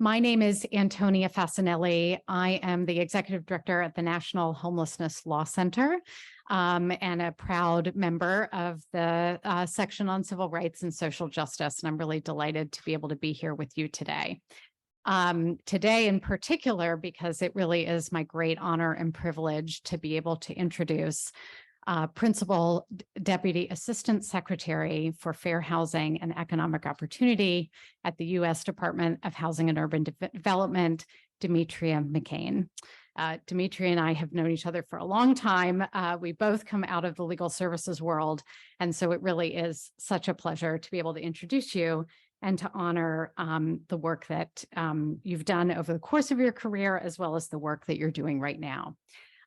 My name is Antonia Fasanelli. I am the Executive Director at the National Homelessness Law Center and a proud member of the section on civil rights and social justice. And I'm really delighted to be able to be here with you today. Today in particular, because it really is my great honor and privilege to be able to introduce Principal Deputy Assistant Secretary for Fair Housing and Economic Opportunity at the U.S. Department of Housing and Urban Development, Demetria McCain. Demetria and I have known each other for a long time. We both come out of the legal services world, and so it really is such a pleasure to be able to introduce you and to honor the work that you've done over the course of your career, as well as the work that you're doing right now.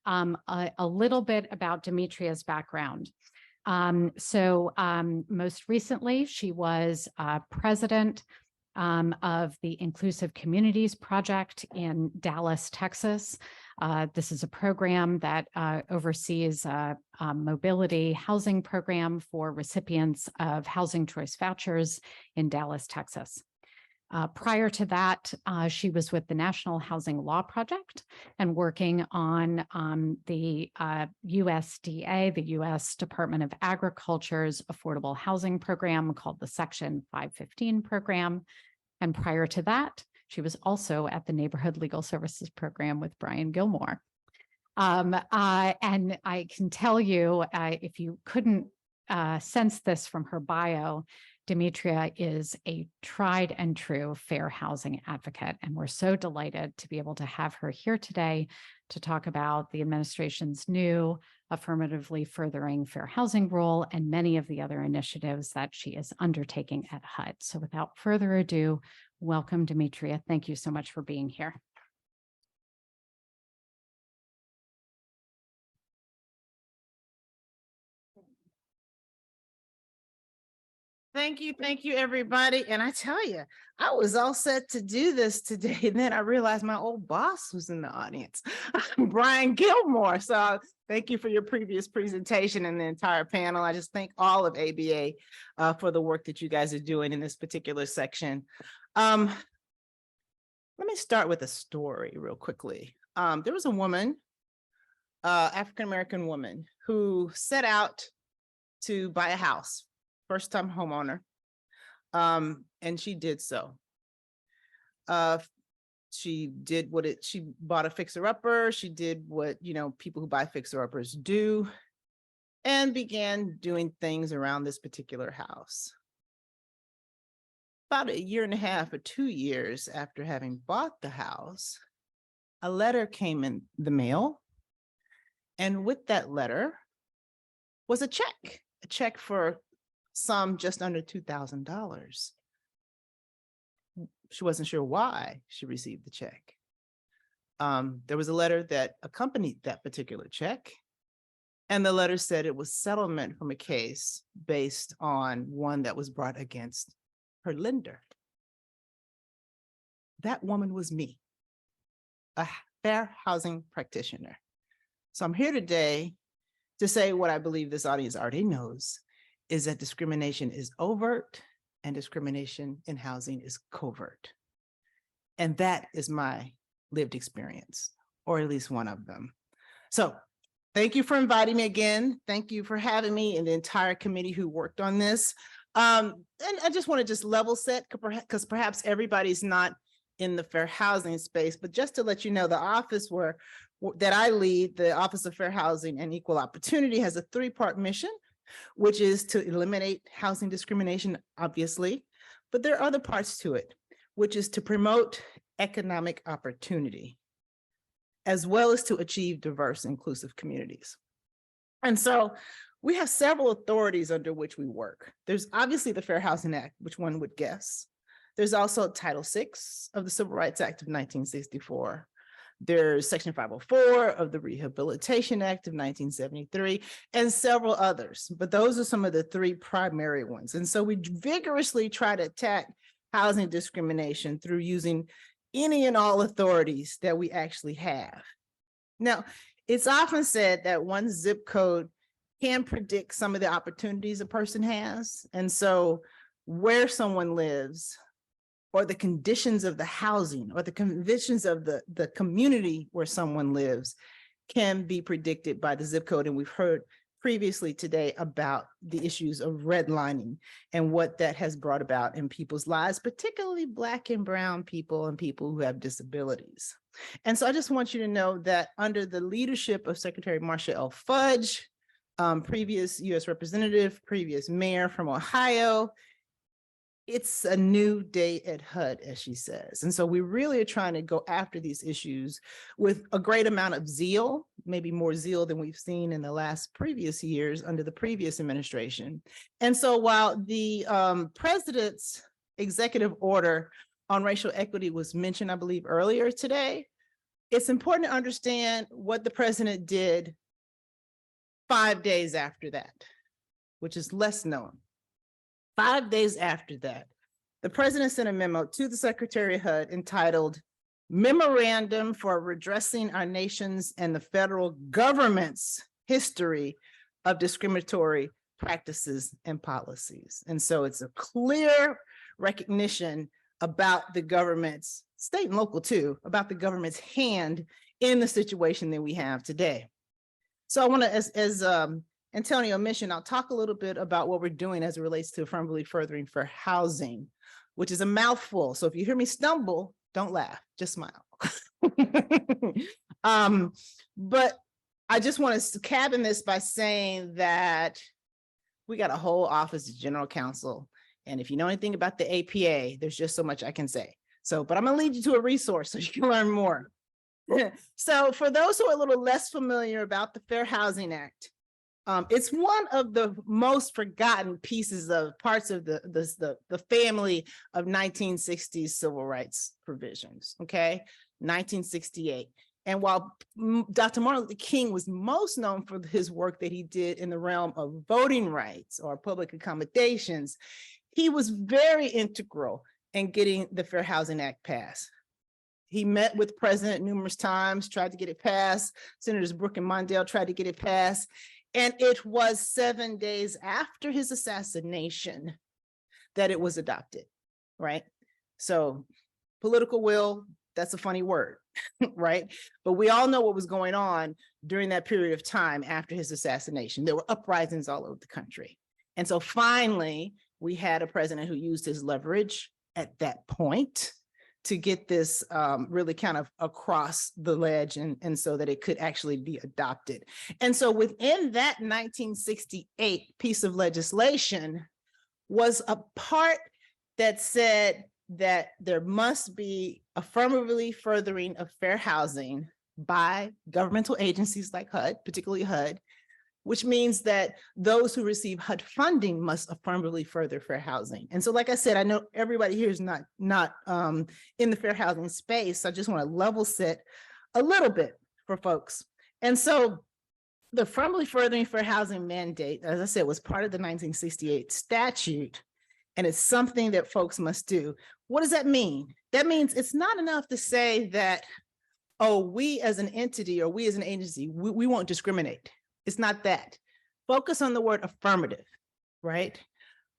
A little bit about Demetria's background. Most recently, she was president of the Inclusive Communities Project in Dallas, Texas. This is a program that oversees a mobility housing program for recipients of housing choice vouchers in Dallas, Texas. Prior to that, she was with the National Housing Law Project and working on the USDA, the U.S. Department of Agriculture's affordable housing program called the Section 515 program. And prior to that, she was also at the Neighborhood Legal Services program with Brian Gilmore. And I can tell you, if you couldn't sense this from her bio, Demetria is a tried and true fair housing advocate, and we're so delighted to be able to have her here today to talk about the administration's new Affirmatively Furthering Fair Housing rule and many of the other initiatives that she is undertaking at HUD. So without further ado, welcome, Demetria. Thank you so much for being here. Thank you, everybody. And I tell you, I was all set to do this today, and then I realized my old boss was in the audience, Brian Gilmore. So thank you for your previous presentation and the entire panel. I just thank all of ABA for the work that you guys are doing in this particular section. Let me start with a story real quickly. There was a woman, African-American woman, who set out to buy a house. First-time homeowner, and she did so. She bought a fixer-upper. She did what people who buy fixer-uppers do, and began doing things around this particular house. About a year and a half or 2 years after having bought the house, a letter came in the mail, and with that letter was a check for some just under $2,000. She wasn't sure why she received the check. There was a letter that accompanied that particular check, and the letter said it was settlement from a case based on one that was brought against her lender. That woman was me, a fair housing practitioner. So I'm here today to say what I believe this audience already knows, is that discrimination is overt and discrimination in housing is covert. And that is my lived experience, or at least one of them. So thank you for inviting me again. Thank you for having me and the entire committee who worked on this. And I just want to level set, because perhaps everybody's not in the fair housing space, but just to let you know, the office that I lead, the Office of Fair Housing and Equal Opportunity, has a 3-part mission, which is to eliminate housing discrimination, obviously, but there are other parts to it, which is to promote economic opportunity, as well as to achieve diverse, inclusive communities. And so we have several authorities under which we work. There's obviously the Fair Housing Act, which one would guess. There's also Title VI of the Civil Rights Act of 1964. There's Section 504 of the Rehabilitation Act of 1973, and several others, but those are some of the 3 primary ones. And so we vigorously try to attack housing discrimination through using any and all authorities that we actually have. Now, it's often said that one zip code can predict some of the opportunities a person has. And so where someone lives or the conditions of the housing or the conditions of the community where someone lives can be predicted by the zip code. And we've heard previously today about the issues of redlining and what that has brought about in people's lives, particularly Black and Brown people and people who have disabilities. And so I just want you to know that under the leadership of Secretary Marcia L. Fudge, previous U.S. Representative, previous mayor from Ohio, it's a new day at HUD, as she says. And so we really are trying to go after these issues with a great amount of zeal, maybe more zeal than we've seen in the last previous years under the previous administration. And so while the president's executive order on racial equity was mentioned, I believe, earlier today, it's important to understand what the president did 5 days after that, which is less known. 5 days after that, the president sent a memo to the Secretary of HUD entitled Memorandum for Redressing Our Nation's and the Federal Government's History of Discriminatory Practices and Policies. And so it's a clear recognition about the government's, state and local too, about the government's hand in the situation that we have today. So I want to, as Antonia mentioned, I'll talk a little bit about what we're doing as it relates to Affirmatively Furthering Fair Housing, which is a mouthful. So if you hear me stumble, don't laugh, just smile. But I just want to cabin this by saying that we got a whole office of general counsel. And if you know anything about the APA, there's just so much I can say. So, but I'm gonna lead you to a resource so you can learn more. So for those who are a little less familiar about the Fair Housing Act, it's one of the most forgotten pieces of parts of the family of 1960s civil rights provisions, okay? 1968. And while Dr. Martin Luther King was most known for his work that he did in the realm of voting rights or public accommodations, he was very integral in getting the Fair Housing Act passed. He met with the president numerous times, tried to get it passed. Senators Brooke and Mondale tried to get it passed. And it was 7 days after his assassination that it was adopted, right? So political will, that's a funny word, right? But we all know what was going on during that period of time after his assassination. There were uprisings all over the country. And so finally, we had a president who used his leverage at that point to get this really kind of across the ledge and so that it could actually be adopted. And so within that 1968 piece of legislation was a part that said that there must be affirmatively furthering of fair housing by governmental agencies like HUD, particularly HUD, which means that those who receive HUD funding must affirmatively further fair housing. And so, like I said, I know everybody here is not in the fair housing space. So I just want to level set a little bit for folks. And so the affirmatively furthering fair housing mandate, as I said, was part of the 1968 statute, and it's something that folks must do. What does that mean? That means it's not enough to say that, oh, we as an entity or we as an agency, we won't discriminate. It's not that. Focus on the word affirmative, right?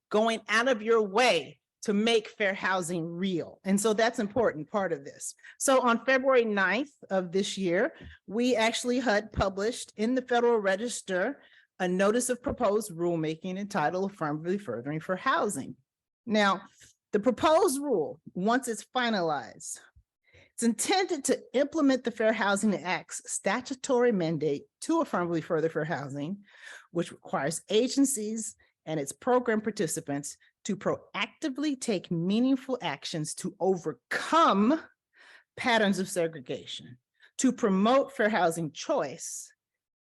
Going out of your way to make fair housing real. And so that's an important part of this. So on February 9th of this year, we actually had published in the Federal Register a notice of proposed rulemaking entitled Affirmatively Furthering Fair Housing. Now, the proposed rule, once it's finalized, it's intended to implement the Fair Housing Act's statutory mandate to affirmatively further fair housing, which requires agencies and its program participants to proactively take meaningful actions to overcome patterns of segregation, to promote fair housing choice,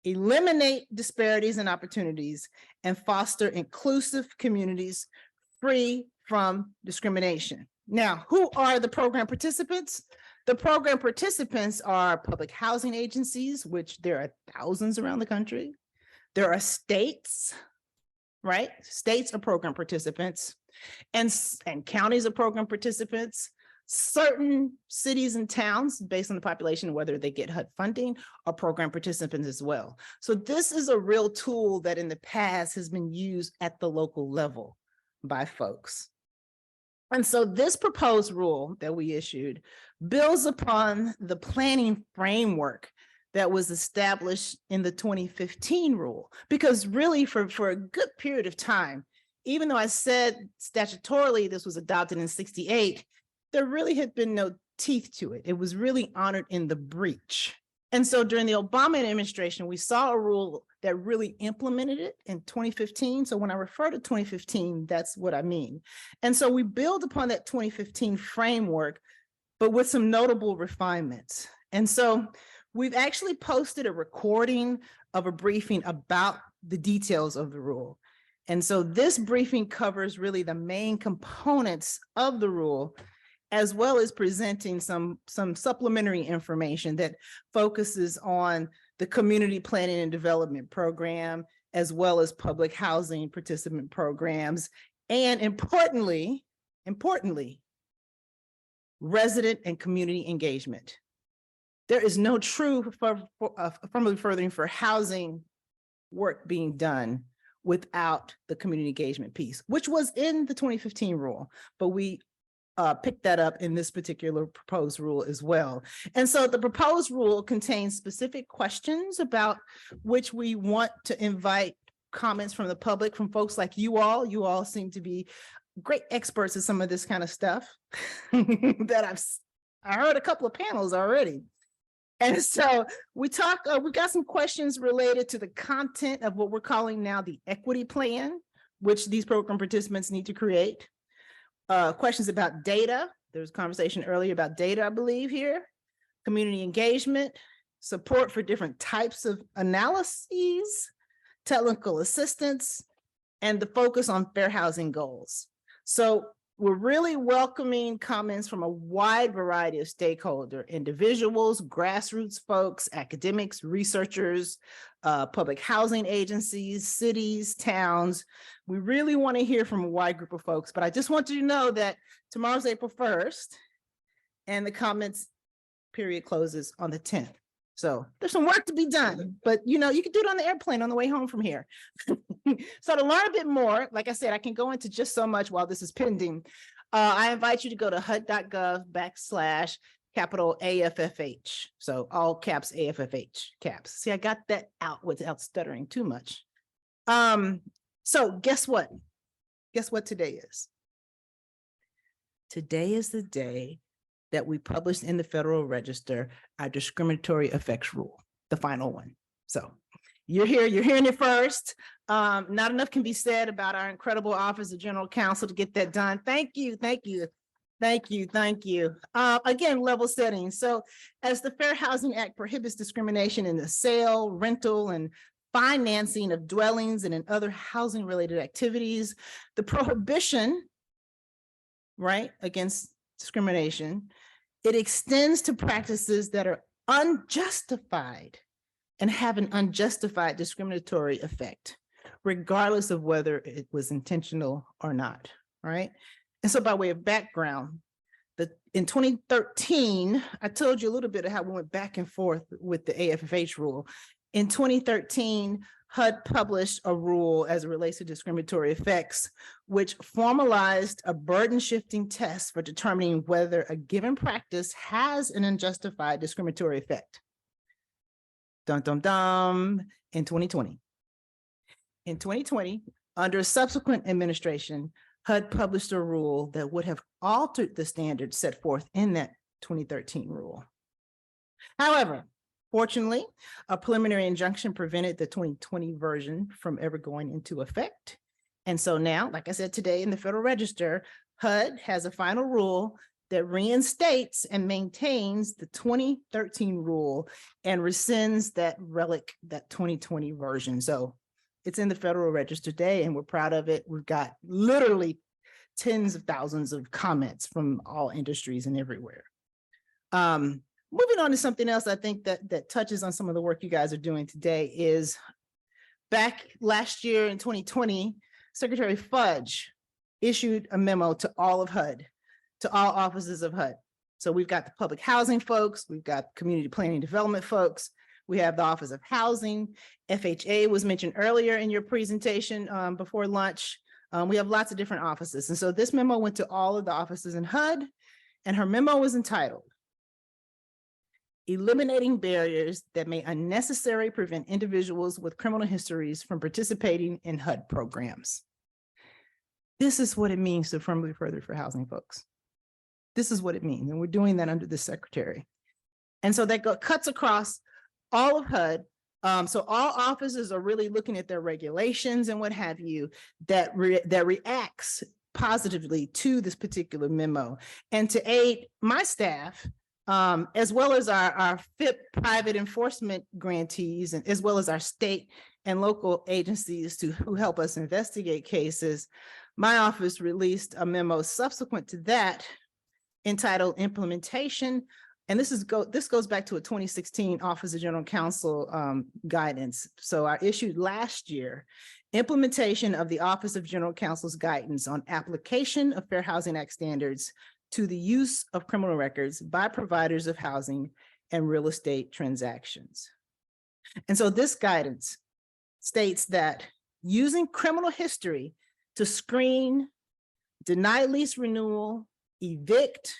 eliminate disparities and opportunities, and foster inclusive communities free from discrimination. Now, who are the program participants? The program participants are public housing agencies, which there are thousands around the country. There are states, right? States are program participants, and counties are program participants. Certain cities and towns, based on the population, whether they get HUD funding, are program participants as well. So this is a real tool that in the past has been used at the local level by folks. And so this proposed rule that we issued builds upon the planning framework that was established in the 2015 rule, because really for a good period of time, even though I said statutorily this was adopted in 68, there really had been no teeth to it. It was really honored in the breach. And so during the Obama administration, we saw a rule that really implemented it in 2015. So when I refer to 2015, that's what I mean. And so we build upon that 2015 framework, but with some notable refinements. And so we've actually posted a recording of a briefing about the details of the rule. And so this briefing covers really the main components of the rule, as well as presenting some supplementary information that focuses on the community planning and development program, as well as public housing participant programs, and importantly, resident and community engagement. There is no true affirmatively furthering for housing work being done without the community engagement piece, which was in the 2015 rule, but we picked that up in this particular proposed rule as well. And so the proposed rule contains specific questions about which we want to invite comments from the public, from folks like you all. You all seem to be great experts at some of this kind of stuff that I heard a couple of panels already. And so we got some questions related to the content of what we're calling now the equity plan, which these program participants need to create. Questions about data. There was a conversation earlier about data, I believe, here. Community engagement, support for different types of analyses, technical assistance, and the focus on fair housing goals. So we're really welcoming comments from a wide variety of stakeholder, individuals, grassroots folks, academics, researchers, public housing agencies, cities, towns. We really want to hear from a wide group of folks, but I just want you to know that tomorrow's April 1st and the comments period closes on the 10th. So there's some work to be done, but you can do it on the airplane on the way home from here. So to learn a bit more, like I said, I can go into just so much while this is pending. I invite you to go to HUD.gov/AFFH. So all caps AFFH caps. See, I got that out without stuttering too much. So guess what? Guess what today is? Today is the day that we published in the Federal Register our discriminatory effects rule, the final one. So you're hearing it first. Not enough can be said about our incredible Office of General Counsel to get that done. Thank you. Again, level setting. So as the Fair Housing Act prohibits discrimination in the sale, rental, and financing of dwellings and in other housing related activities, the prohibition, right, against discrimination, it extends to practices that are unjustified and have an unjustified discriminatory effect, regardless of whether it was intentional or not, right? And so by way of background, in 2013, I told you a little bit of how we went back and forth with the AFFH rule. In 2013, HUD published a rule as it relates to discriminatory effects, which formalized a burden shifting test for determining whether a given practice has an unjustified discriminatory effect. Dum, dum, dum, in 2020. In 2020, under a subsequent administration, HUD published a rule that would have altered the standards set forth in that 2013 rule. However, fortunately, a preliminary injunction prevented the 2020 version from ever going into effect. And so now, like I said today in the Federal Register, HUD has a final rule that reinstates and maintains the 2013 rule and rescinds that relic, that 2020 version. So it's in the Federal Register today, and we're proud of it. We've got literally tens of thousands of comments from all industries and everywhere. Moving on to something else I think that touches on some of the work you guys are doing today is back last year in 2020, Secretary Fudge issued a memo to all of HUD, to all offices of HUD. So we've got the public housing folks, we've got community planning and development folks, we have the Office of Housing, FHA was mentioned earlier in your presentation before lunch, We have lots of different offices. And so this memo went to all of the offices in HUD, and her memo was entitled, Eliminating Barriers That May Unnecessarily Prevent Individuals with Criminal Histories from Participating in HUD Programs. This is what it means to affirmatively further for housing, folks. This is what it means, and we're doing that under the secretary. And so that cuts across all of HUD. So all offices are really looking at their regulations and what have you that reacts positively to this particular memo. And to aid my staff, as well as our FIP private enforcement grantees, and as well as our state and local agencies who help us investigate cases, my office released a memo subsequent to that entitled Implementation. And this goes back to a 2016 Office of General Counsel guidance. So I issued last year, Implementation of the Office of General Counsel's Guidance on Application of Fair Housing Act Standards to the Use of Criminal Records by Providers of Housing and Real Estate Transactions. And so this guidance states that using criminal history to screen, deny lease renewal, evict,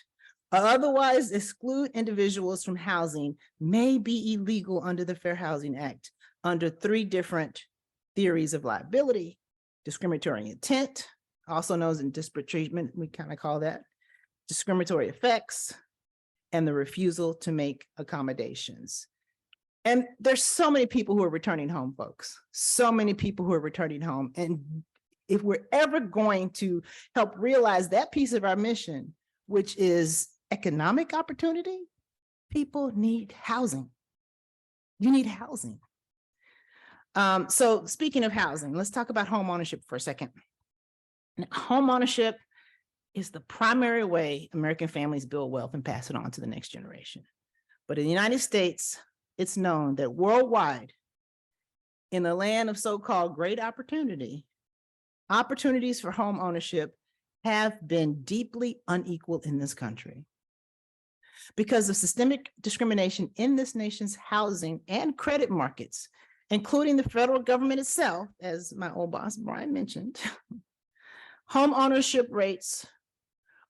or otherwise exclude individuals from housing may be illegal under the Fair Housing Act under 3 different theories of liability: discriminatory intent, also known as disparate treatment, we kind of call that, discriminatory effects, and the refusal to make accommodations. And there's so many people who are returning home, folks, so many people who are returning home. And if we're ever going to help realize that piece of our mission, which is economic opportunity, people need housing. You need housing. So speaking of housing, let's talk about home ownership for a second. Home ownership is the primary way American families build wealth and pass it on to the next generation. But in the United States, it's known that worldwide, in the land of so-called great opportunity, opportunities for home ownership have been deeply unequal in this country. Because of systemic discrimination in this nation's housing and credit markets, including the federal government itself, as my old boss Brian mentioned, home ownership rates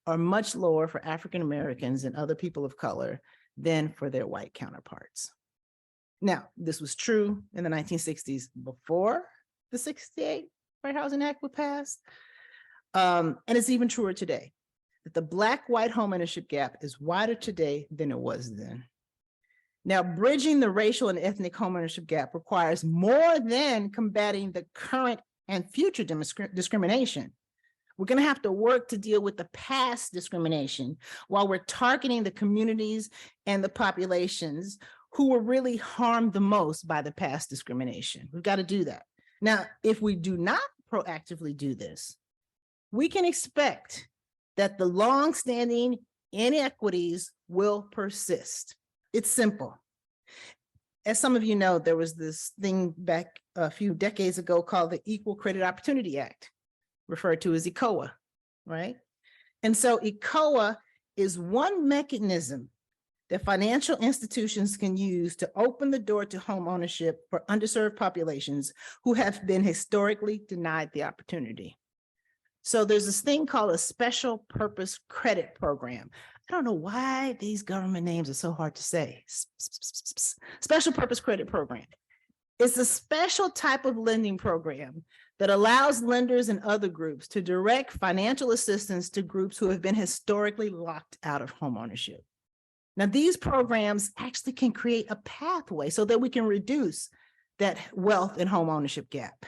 are much lower for African Americans and other people of color than for their white counterparts. Now, this was true in the 1960s before the 68 Fair Housing Act was passed. And it's even truer today, that the Black-white homeownership gap is wider today than it was then. Now, bridging the racial and ethnic homeownership gap requires more than combating the current and future discrimination. We're going to have to work to deal with the past discrimination while we're targeting the communities and the populations who were really harmed the most by the past discrimination. We've got to do that. Now, if we do not proactively do this, we can expect that the longstanding inequities will persist. It's simple. As some of you know, there was this thing back a few decades ago called the Equal Credit Opportunity Act, referred to as ECOA, right? And so ECOA is one mechanism that financial institutions can use to open the door to home ownership for underserved populations who have been historically denied the opportunity. So there's this thing called a special purpose credit program. I don't know why these government names are so hard to say. Special purpose credit program. It's a special type of lending program that allows lenders and other groups to direct financial assistance to groups who have been historically locked out of home ownership. Now, these programs actually can create a pathway so that we can reduce that wealth and home ownership gap.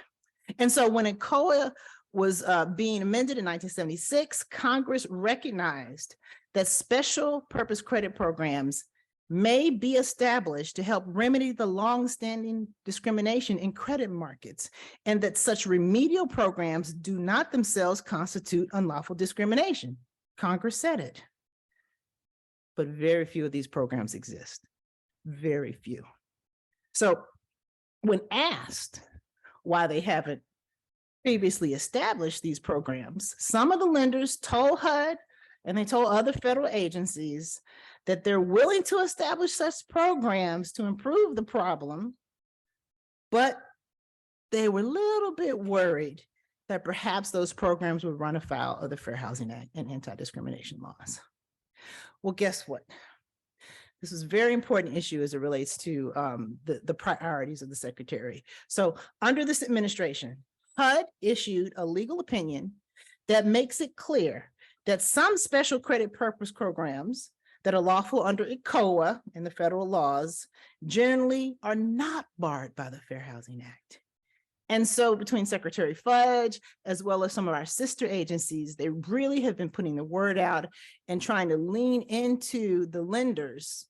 And so when ECOA was being amended in 1976, Congress recognized that special purpose credit programs may be established to help remedy the longstanding discrimination in credit markets, and that such remedial programs do not themselves constitute unlawful discrimination. Congress said it. But very few of these programs exist, very few. So when asked why they haven't previously established these programs, some of the lenders told HUD and they told other federal agencies that they're willing to establish such programs to improve the problem, but they were a little bit worried that perhaps those programs would run afoul of the Fair Housing Act and anti-discrimination laws. Well, guess what? This is a very important issue as it relates to the priorities of the secretary. So under this administration, HUD issued a legal opinion that makes it clear that some special credit purpose programs that are lawful under ECOA and the federal laws generally are not barred by the Fair Housing Act. And so between Secretary Fudge, as well as some of our sister agencies, they really have been putting the word out and trying to lean into the lenders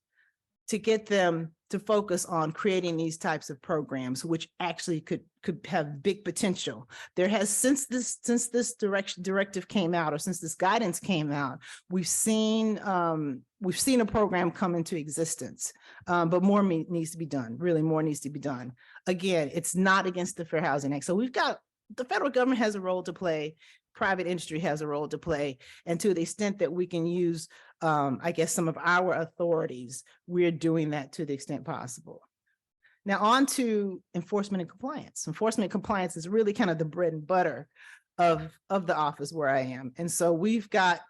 to get them to focus on creating these types of programs, which actually could have big potential. There has, since this directive came out, or since this guidance came out, we've seen a program come into existence, but more needs to be done. Really, more needs to be done. Again, it's not against the Fair Housing Act. So we've got, the federal government has a role to play, private industry has a role to play, and to the extent that we can use, I guess, some of our authorities, we're doing that to the extent possible. Now on to enforcement and compliance. Enforcement and compliance is really kind of the bread and butter of the office where I am. And so we've got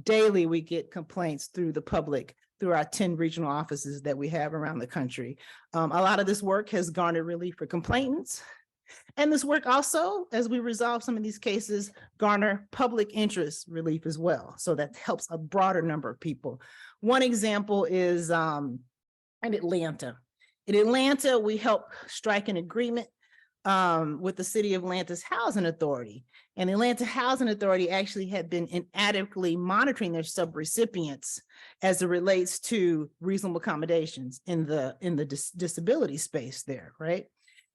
daily, we get complaints through the public, through our 10 regional offices that we have around the country. A lot of this work has garnered relief for complainants. And this work also, as we resolve some of these cases, garner public interest relief as well. So that helps a broader number of people. One example is in Atlanta. In Atlanta, we helped strike an agreement with the City of Atlanta's Housing Authority. And the Atlanta Housing Authority actually had been inadequately monitoring their subrecipients as it relates to reasonable accommodations in the disability space there, right?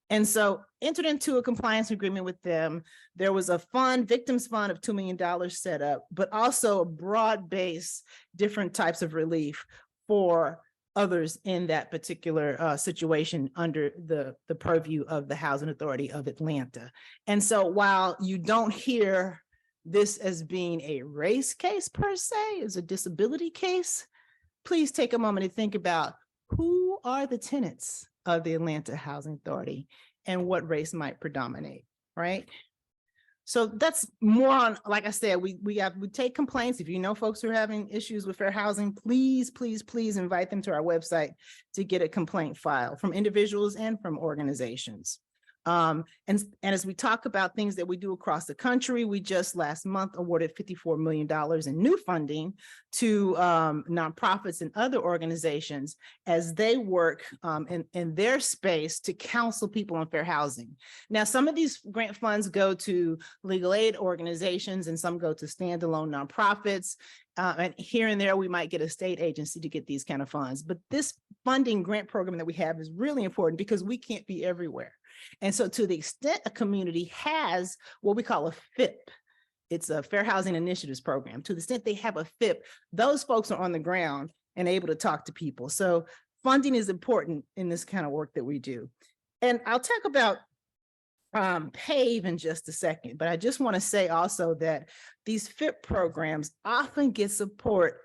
And so entered into a compliance agreement with them. There was a fund, victims fund of $2 million set up, but also a broad-based different types of relief for others in that particular situation under the purview of the Housing Authority of Atlanta. And so while you don't hear this as being a race case per se, as a disability case, please take a moment to think about who are the tenants of the Atlanta Housing Authority and what race might predominate, right? So that's more on, like I said, we take complaints. If you know folks who are having issues with fair housing, please, please, please invite them to our website to get a complaint file from individuals and from organizations. And as we talk about things that we do across the country, we just last month awarded $54 million in new funding to nonprofits and other organizations as they work in their space to counsel people on fair housing. Now, some of these grant funds go to legal aid organizations and some go to standalone nonprofits. And here and there, we might get a state agency to get these kind of funds. But this funding grant program that we have is really important because we can't be everywhere. And so to the extent a community has what we call a FIP, it's a Fair Housing Initiatives Program. To the extent they have a FIP, those folks are on the ground and able to talk to people. So funding is important in this kind of work that we do. And I'll talk about PAVE in just a second, but I just want to say also that these FIP programs often get support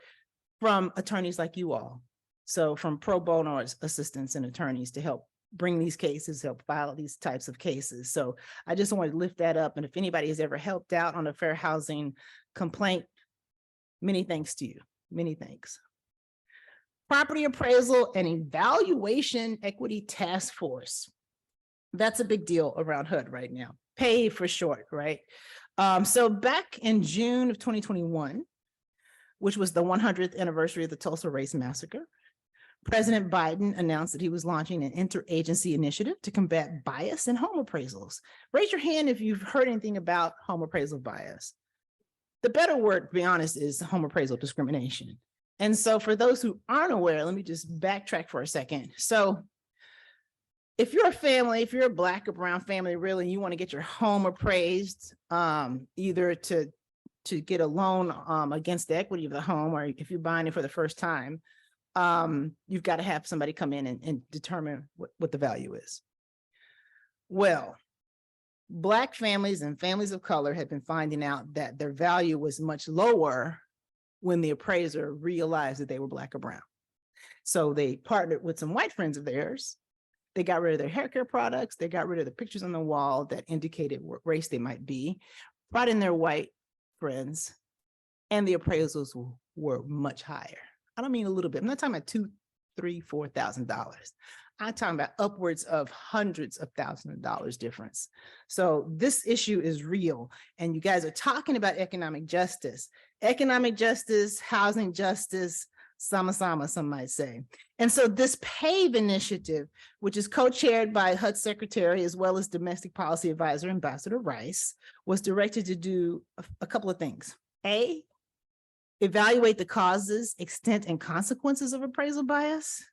from attorneys like you all. So from pro bono assistants and attorneys to help bring these cases, help file these types of cases. So I just want to lift that up. And if anybody has ever helped out on a fair housing complaint, many thanks to you, many thanks. Property appraisal and evaluation equity task force. That's a big deal around HUD right now. PAVE for short, right? So back in June of 2021, which was the 100th anniversary of the Tulsa Race Massacre, President Biden announced that he was launching an interagency initiative to combat bias in home appraisals. Raise your hand if you've heard anything about home appraisal bias. The better word, to be honest, is home appraisal discrimination. And so for those who aren't aware, let me just backtrack for a second. So if you're a family, if you're a Black or brown family, really, you want to get your home appraised, either to get a loan against the equity of the home, or if you're buying it for the first time, you've got to have somebody come in and determine what the value is. Well, Black families and families of color had been finding out that their value was much lower when the appraiser realized that they were Black or brown. So they partnered with some white friends of theirs They got rid of their hair care products. They got rid of the pictures on the wall that indicated what race they might be, brought in their white friends, and the appraisals were much higher. I don't mean a little bit. I'm not talking about $2,000, $3,000, $4,000. I'm talking about upwards of hundreds of thousands of dollars difference. So this issue is real. And you guys are talking about economic justice, housing justice, sama, some might say. And so this PAVE initiative, which is co-chaired by HUD Secretary as well as Domestic Policy Advisor Ambassador Rice, was directed to do a couple of things. A, evaluate the causes, extent, and consequences of appraisal bias.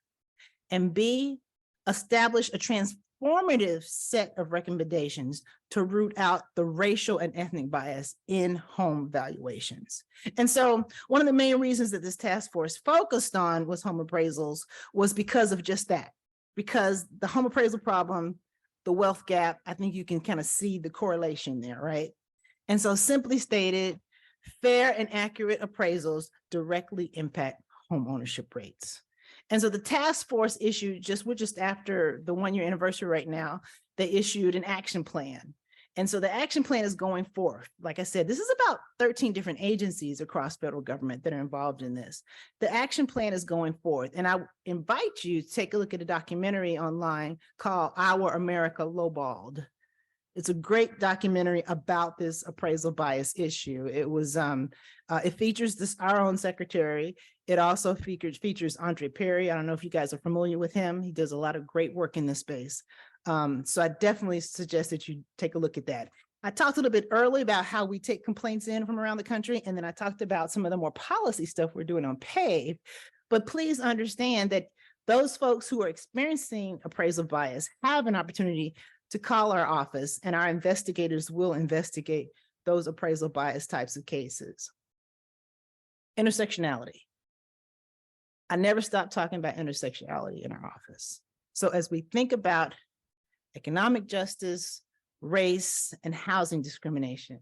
And B, establish a transformative set of recommendations to root out the racial and ethnic bias in home valuations. And so one of the main reasons that this task force focused on was home appraisals was because of just that, because the home appraisal problem, the wealth gap, I think you can kind of see the correlation there, right? And so simply stated, fair and accurate appraisals directly impact home ownership rates. And so the task force issued, we're just after the 1-year anniversary right now, they issued an action plan. And so the action plan is going forth. Like I said, this is about 13 different agencies across federal government that are involved in this. The action plan is going forth. And I invite you to take a look at a documentary online called Our America Lowballed. It's a great documentary about this appraisal bias issue. It was, it features our own secretary. It also features Andre Perry. I don't know if you guys are familiar with him. He does a lot of great work in this space. So I definitely suggest that you take a look at that. I talked a little bit earlier about how we take complaints in from around the country, and then I talked about some of the more policy stuff we're doing on PAVE. But please understand that those folks who are experiencing appraisal bias have an opportunity to call our office, and our investigators will investigate those appraisal bias types of cases. Intersectionality. I never stop talking about intersectionality in our office. So as we think about economic justice, race, and housing discrimination,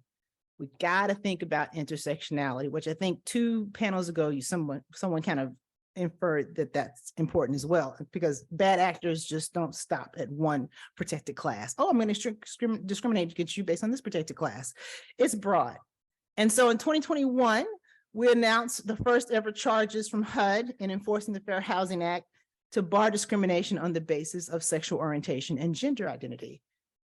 we got to think about intersectionality, which I think 2 panels ago, someone kind of inferred that that's important as well, because bad actors just don't stop at one protected class. Oh, I'm going to discriminate against you based on this protected class. It's broad. And so in 2021, we announced the first ever charges from HUD in enforcing the Fair Housing Act to bar discrimination on the basis of sexual orientation and gender identity,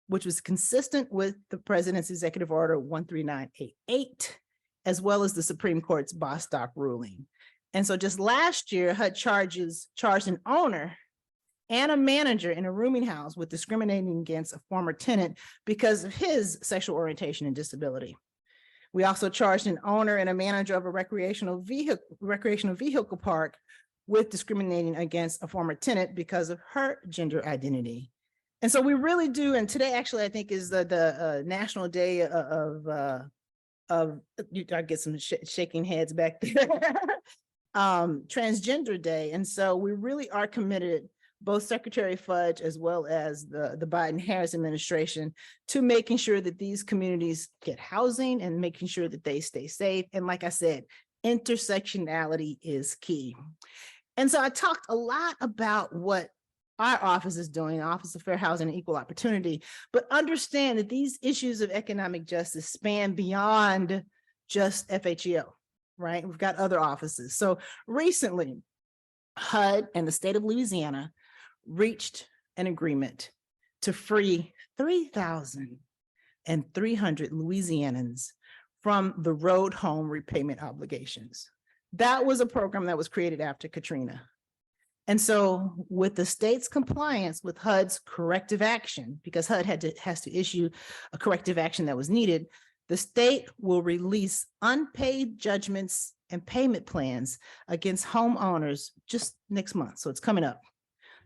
which was consistent with the President's Executive Order 13988, as well as the Supreme Court's Bostock ruling. And so just last year, HUD charged an owner and a manager in a rooming house with discriminating against a former tenant because of his sexual orientation and disability. We also charged an owner and a manager of a recreational vehicle park with discriminating against a former tenant because of her gender identity. And so we really do, and today actually I think is the National Day of I get some shaking heads back there, Transgender Day. And so we really are committed, both Secretary Fudge as well as the Biden-Harris administration, to making sure that these communities get housing and making sure that they stay safe. And like I said, intersectionality is key. And so I talked a lot about what our office is doing, Office of Fair Housing and Equal Opportunity, but understand that these issues of economic justice span beyond just FHEO, right? We've got other offices. So recently, HUD and the state of Louisiana reached an agreement to free 3,300 Louisianans from the road home repayment obligations. That was a program that was created after Katrina. And so with the state's compliance with HUD's corrective action, because HUD has to issue a corrective action that was needed, the state will release unpaid judgments and payment plans against homeowners just next month. So it's coming up.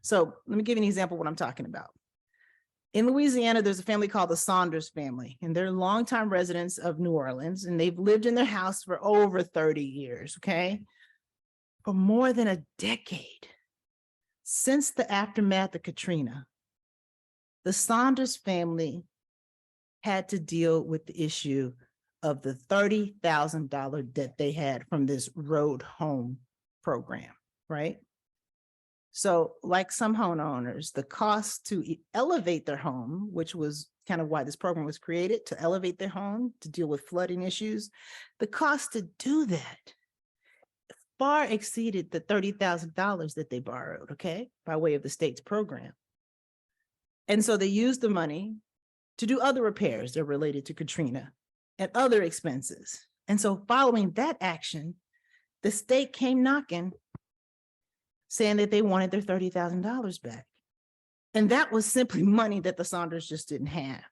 So let me give you an example of what I'm talking about. In Louisiana, there's a family called the Saunders family, and they're longtime residents of New Orleans, and they've lived in their house for over 30 years, okay? For more than a decade. Since the aftermath of Katrina, the Saunders family had to deal with the issue of the $30,000 debt they had from this road home program, right? So like some homeowners, the cost to elevate their home, which was kind of why this program was created, to elevate their home, to deal with flooding issues, the cost to do that far exceeded the $30,000 that they borrowed, okay, by way of the state's program. And so they used the money to do other repairs that are related to Katrina and other expenses. And so following that action, the state came knocking, saying that they wanted their $30,000 back. And that was simply money that the Saunders just didn't have.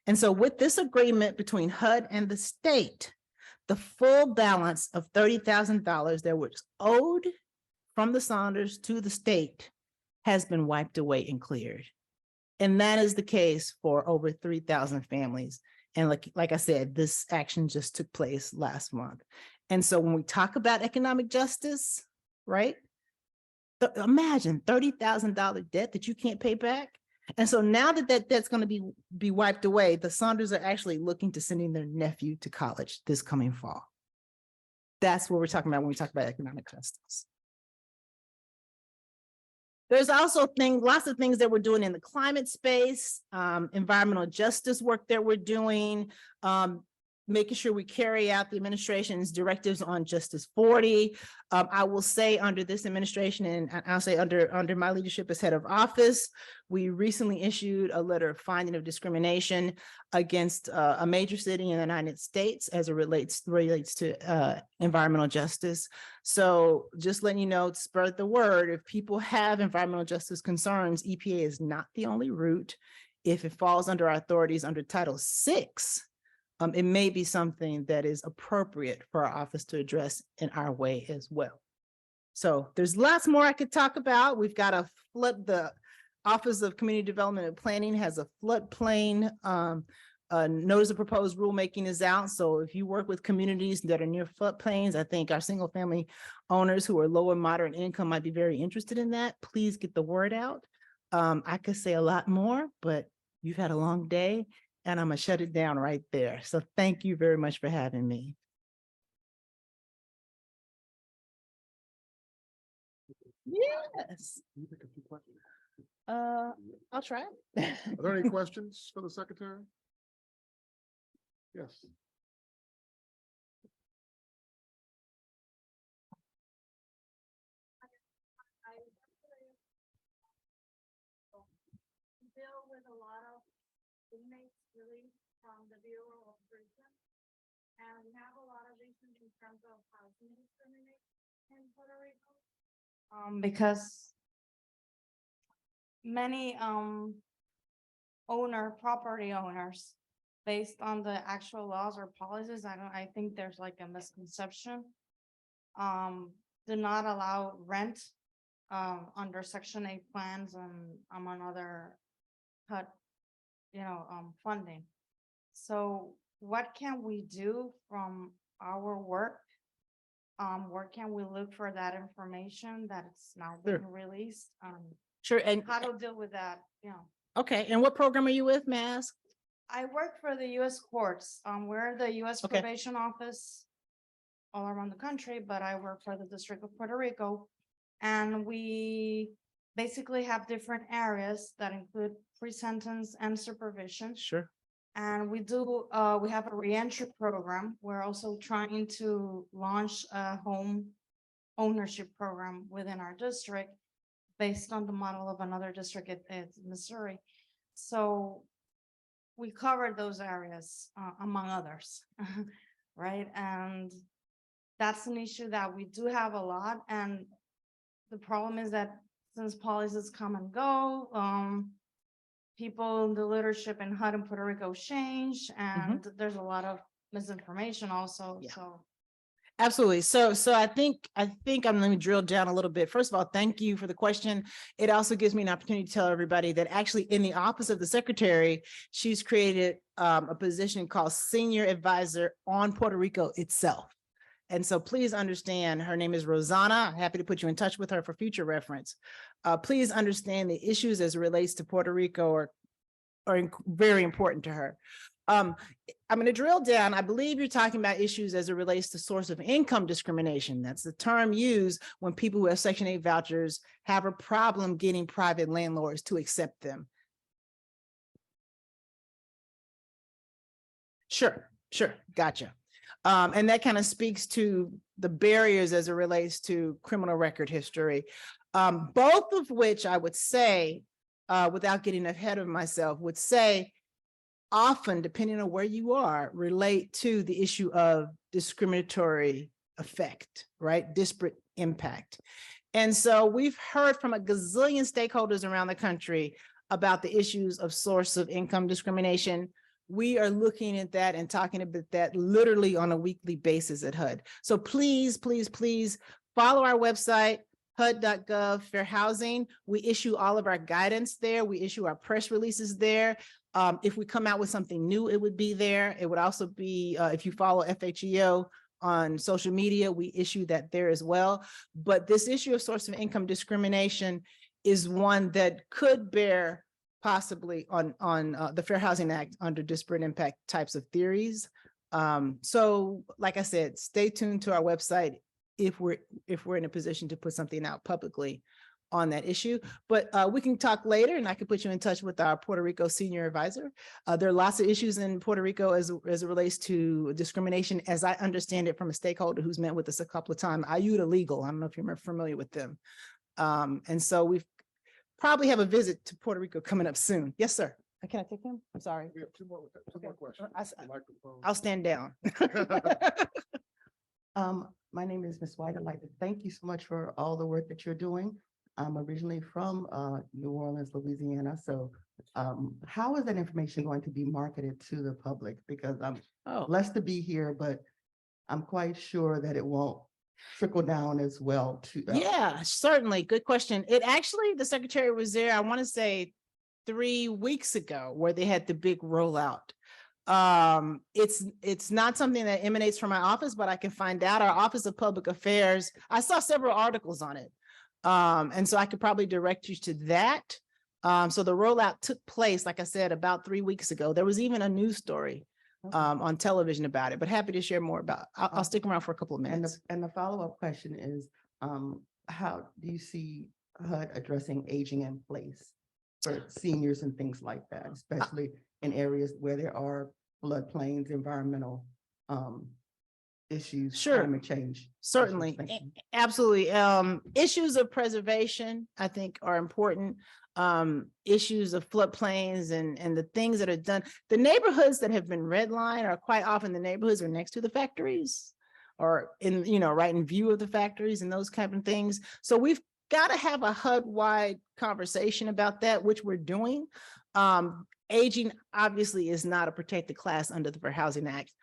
And so with this agreement between HUD and the state, the full balance of $30,000 that was owed from the Saunders to the state has been wiped away and cleared. And that is the case for over 3,000 families. And like I said, this action just took place last month. And so when we talk about economic justice, right? Imagine $30,000 debt that you can't pay back. And so now that debt's going to be wiped away, the Saunders are actually looking to sending their nephew to college this coming fall. That's what we're talking about when we talk about economic justice. There's also lots of things that we're doing in the climate space, environmental justice work that we're doing, making sure we carry out the administration's directives on Justice 40. I will say under this administration, and I'll say under my leadership as head of office, we recently issued a letter of finding of discrimination against a major city in the United States as it relates to environmental justice. So just letting you know, spread the word. If people have environmental justice concerns, EPA is not the only route. If it falls under our authorities under Title VI, it may be something that is appropriate for our office to address in our way as well. So there's lots more I could talk about. We've got the Office of Community Development and Planning has a floodplain notice of proposed rulemaking is out. So if you work with communities that are near floodplains, I think our single family owners who are low and moderate income might be very interested in that. Please get the word out. I could say a lot more, but you've had a long day. And I'm gonna shut it down right there. So thank you very much for having me. Yes. I'll try. Are there any questions for the secretary? Yes. Deal with a lot of inmates released from the Bureau of Prison, and we have a lot of issues in terms of housing discrimination in Puerto Rico. Because many property owners, based on the actual laws or policies, I think there's like a misconception, do not allow rent under Section 8 plans and among other HUD funding. So what can we do from our work? Where can we look for that information that it's now being released? Sure. And how to deal with that? Okay. And what program are you with, Mask? I work for the U.S. courts. We're the U.S. probation office all around the country, but I work for the District of Puerto Rico, and we basically have different areas that include pre-sentence and supervision. Sure. And we have a reentry program. We're also trying to launch a home ownership program within our district based on the model of another district in Missouri. So we covered those areas among others, right? And that's an issue that we do have a lot. And the problem is that since policies come and go, people in the leadership in HUD and Puerto Rico change, and there's a lot of misinformation also. Yeah. So absolutely. So I think I'm going to drill down a little bit. First of all, thank you for the question. It also gives me an opportunity to tell everybody that actually in the office of the secretary, she's created a position called Senior Advisor on Puerto Rico itself. And so please understand, her name is Rosanna. Happy to put you in touch with her for future reference. Please understand the issues as it relates to Puerto Rico or are very important to her. I'm going to drill down. I believe you're talking about issues as it relates to source of income discrimination. That's the term used when people who have Section 8 vouchers have a problem getting private landlords to accept them. Sure, gotcha. And that kind of speaks to the barriers as it relates to criminal record history, both of which I would say, without getting ahead of myself, would say often, depending on where you are, relate to the issue of discriminatory effect, right? Disparate impact. And so we've heard from a gazillion stakeholders around the country about the issues of source of income discrimination. We are looking at that and talking about that literally on a weekly basis at HUD. So please, please, please follow our website, HUD.gov Fair Housing. We issue all of our guidance there. We issue our press releases there. If we come out with something new, it would be there. It would also be, if you follow FHEO on social media, we issue that there as well. But this issue of source of income discrimination is one that could bear possibly on the Fair Housing Act under disparate impact types of theories. So like I said, stay tuned to our website if we're in a position to put something out publicly on that issue. But we can talk later, and I can put you in touch with our Puerto Rico senior advisor. There are lots of issues in Puerto Rico as it relates to discrimination, as I understand it from a stakeholder who's met with us a couple of times. IUTA Legal, I don't know if you're familiar with them. And so we've probably have a visit to Puerto Rico coming up soon. Yes, sir. Can I take him? I'm sorry. We have two more questions. I'll stand down. My name is Ms. White. I'd like to thank you so much for all the work that you're doing. I'm originally from New Orleans, Louisiana. So how is that information going to be marketed to the public? Because I'm blessed to be here, but I'm quite sure that it won't trickle down as well to yeah, certainly. Good question. It actually, the secretary was there, I want to say 3 weeks ago, where they had the big rollout. It's not something that emanates from my office, but I can find out. Our Office of Public Affairs, I saw several articles on it. And so I could probably direct you to that. So the rollout took place, like I said, about 3 weeks ago. There was even a news story on television about it, but happy to share more about. I'll stick around for a couple of minutes. And the follow-up question is, how do you see HUD addressing aging in place for seniors and things like that, especially in areas where there are floodplains, environmental issues, Sure. climate change? Certainly, absolutely. Issues of preservation, I think, are important. Issues of floodplains and the things that are done. The neighborhoods that have been redlined are quite often the neighborhoods are next to the factories or in, right in view of the factories and those kind of things. So we've got to have a HUD-wide conversation about that, which we're doing. Aging obviously is not a protected class under the Fair Housing Act.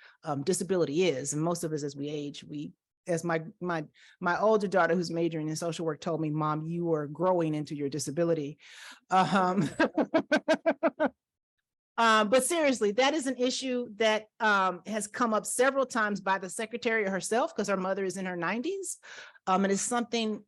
Disability is, and most of us as we age, as my older daughter who's majoring in social work told me, Mom, you are growing into your disability. But seriously, that is an issue that has come up several times by the secretary herself, because her mother is in her 90s. And it's something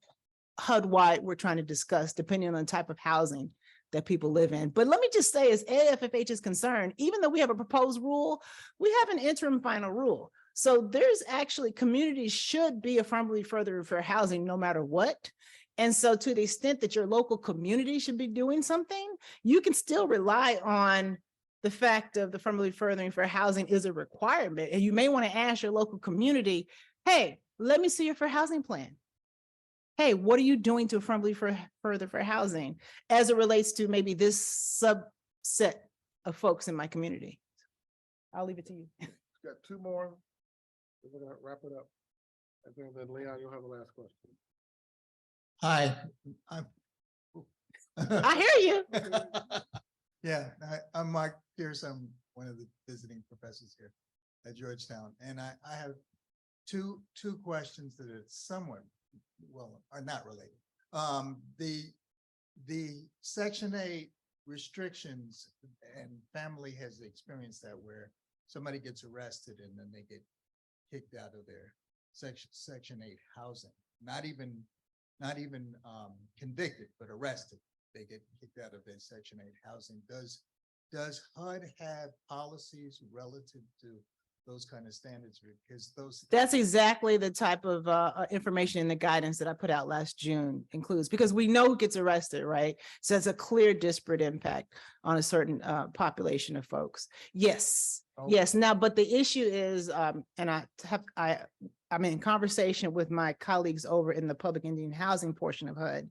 HUD-wide we're trying to discuss, depending on the type of housing that people live in. But let me just say, as AFFH is concerned, even though we have a proposed rule, we have an interim final rule. So there's actually, communities should be affirmatively furthering fair housing no matter what. And so to the extent that your local community should be doing something, you can still rely on the fact of the affirmatively furthering fair housing is a requirement. And you may want to ask your local community, hey, let me see your fair housing plan. Hey, what are you doing to affirmatively further fair housing as it relates to maybe this subset of folks in my community? I'll leave it to you. Got two more. We're gonna wrap it up. And then Leon, you'll have the last question. Hi. I hear you. Yeah, I'm Mark Pierce. I'm one of the visiting professors here at Georgetown. And I have two questions that are somewhat, well, are not related. The Section 8 restrictions, and family has experienced that, where somebody gets arrested and then they get kicked out of their Section 8 housing, not even convicted, but arrested. They get kicked out of their Section 8 housing. Does does HUD have policies relative to those kind of standards? Because those. That's exactly the type of information in the guidance that I put out last June includes, because we know who gets arrested, right? So it's a clear disparate impact on a certain population of folks. Yes, Okay. yes. Now, but the issue is, and I'm in conversation with my colleagues over in the public Indian housing portion of HUD,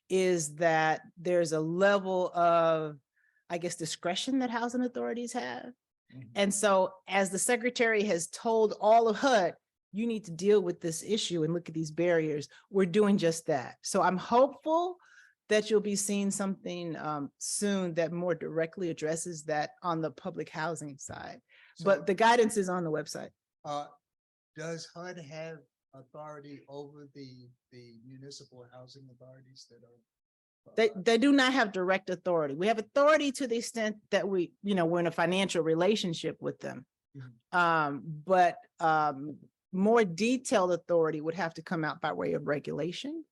is that there's a level of, I guess, discretion that housing authorities have. And so as the secretary has told all of HUD, you need to deal with this issue and look at these barriers, we're doing just that. So I'm hopeful that you'll be seeing something soon that more directly addresses that on the public housing side. But the guidance is on the website. Does HUD have authority over the municipal housing authorities that are? They do not have direct authority. We have authority to the extent that we're in a financial relationship with them. But more detailed authority would have to come out by way of regulation.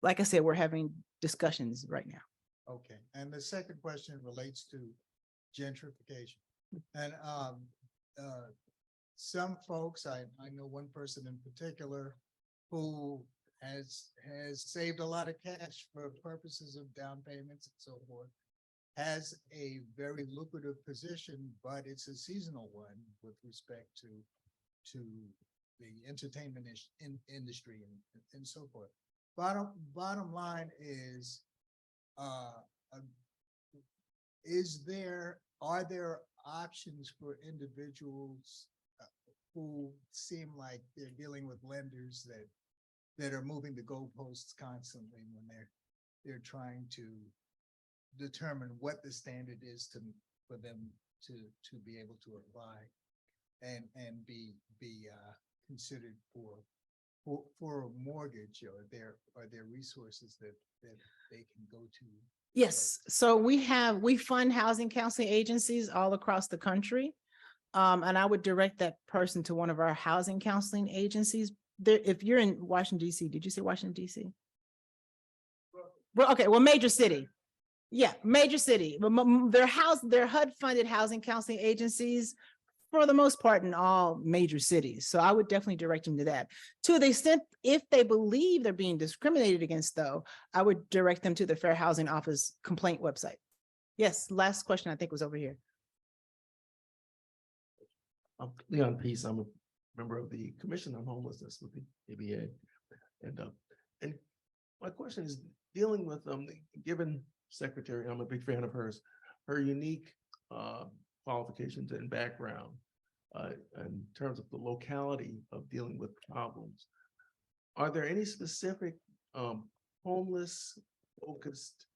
Like I said, we're having discussions right now. Okay, and the second question relates to gentrification. And some folks, I know one person in particular who has saved a lot of cash for purposes of down payments and so forth, has a very lucrative position, but it's a seasonal one with respect to the entertainment industry and so forth. Bottom line is, are there options for individuals who seem like they're dealing with lenders that are moving the goalposts constantly when they're trying to determine what the standard is for them to be able to apply and be considered for a mortgage? Are there resources that they can go to? Yes, so we fund housing counseling agencies all across the country. And I would direct that person to one of our housing counseling agencies. If you're in Washington, DC, did you say Washington, DC? Well, okay, well, major city. Yeah, major city. They're HUD funded housing counseling agencies for the most part in all major cities. So I would definitely direct them to that. To the extent, if they believe they're being discriminated against though, I would direct them to the Fair Housing Office complaint website. Yes, last question I think was over here. I'm Leon Peace. I'm a member of the Commission on Homelessness with the ABA. And my question is dealing with given Secretary, I'm a big fan of hers, her unique qualifications and background in terms of the locality of dealing with problems. Are there any specific homeless focused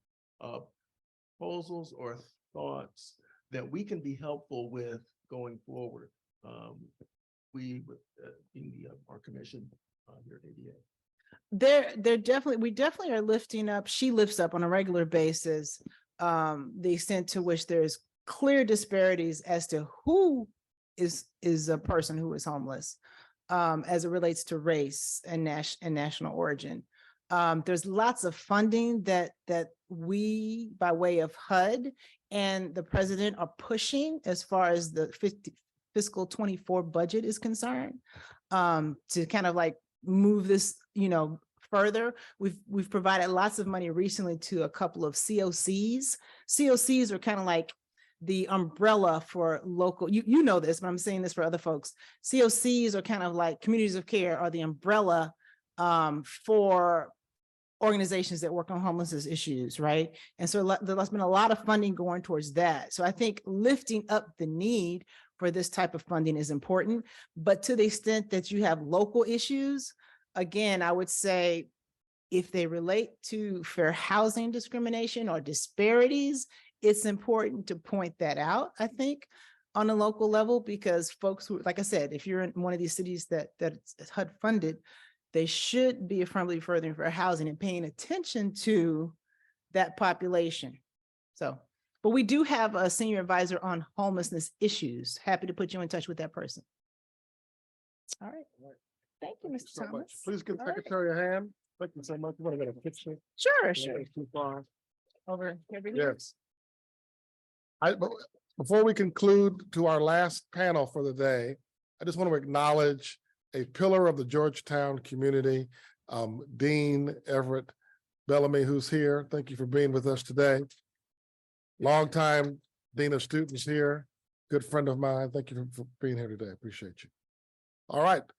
proposals or thoughts that we can be helpful with going forward? We our commission here at ADA. We definitely are lifting up, she lifts up on a regular basis, the extent to which there's clear disparities as to who is a person who is homeless, as it relates to race and national origin. There's lots of funding that we, by way of HUD and the president, are pushing as far as the fiscal 24 budget is concerned, to kind of like move this, further. We've provided lots of money recently to a couple of COCs. COCs are kind of like the umbrella for local, you know this, but I'm saying this for other folks. COCs are kind of like communities of care, are the umbrella for organizations that work on homelessness issues, right? And so there's been a lot of funding going towards that. So I think lifting up the need for this type of funding is important, but to the extent that you have local issues, again, I would say if they relate to fair housing discrimination or disparities, it's important to point that out, I think, on a local level, because folks who, like I said, if you're in one of these cities that's HUD funded, they should be affirmatively furthering fair housing and paying attention to that population. So, but we do have a senior advisor on homelessness issues. Happy to put you in touch with that person. All right. Thank you, Mr. so Thomas. much. Please give All right. Secretary a hand. Thank you so much. You want to get a picture? Sure, Yeah, sure. it's too far. Over here. Yes. Before we conclude to our last panel for the day, I just want to acknowledge a pillar of the Georgetown community, Dean Everett Bellamy, who's here. Thank you for being with us today. Longtime Dean of Students here, good friend of mine. Thank you for being here today. Appreciate you. All right,